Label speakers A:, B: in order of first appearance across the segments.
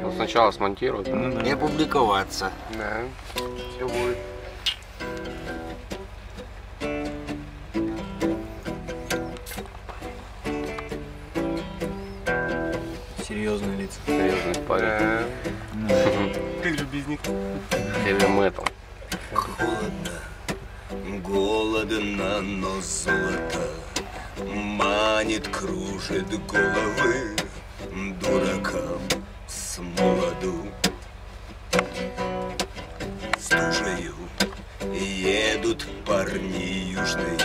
A: Он сначала смонтирует,
B: и опубликоваться.
A: Да, все будет.
C: Серьезные лица.
A: Серьезный парень.
D: Как же без них?
A: Heavy metal.
B: Холодно, голодно, но золото манит, кружит головы дуракам с молоду. Стужею едут парни южные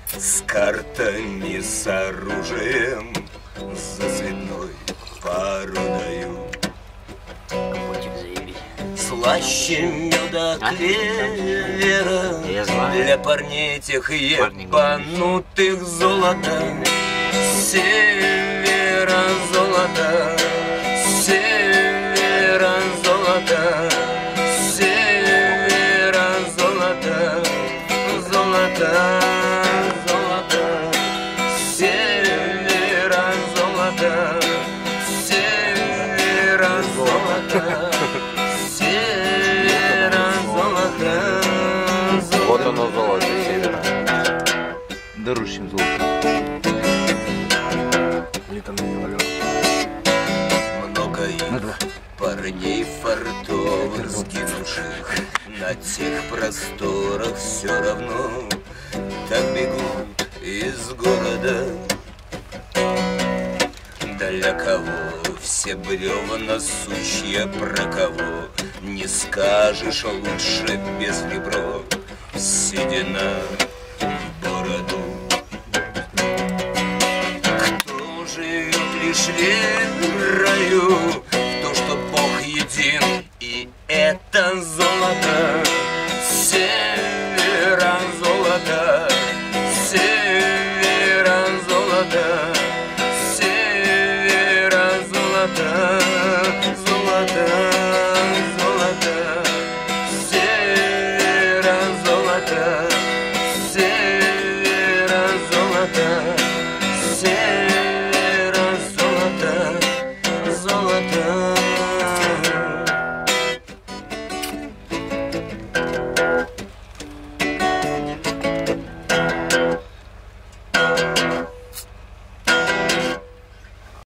B: с картами, с оружием, за цветной породою.
E: Компотик заебись.
B: Слаще меда клевера
E: Я знаю.
B: для парней тех ебанутых золота. С севера золота, с севера золота, с севера золота, золота, золота, с севера золота, с севера золота.
A: Вот оно золото севера.
C: Дорущим золотом. Или там не говорю.
B: Много их парней фартовых, сгинувших на тех просторах, все равно так бегут из города. Для кого все бревна сучья, про кого не скажешь лучше без ребро, седина в бороду. Кто живет лишь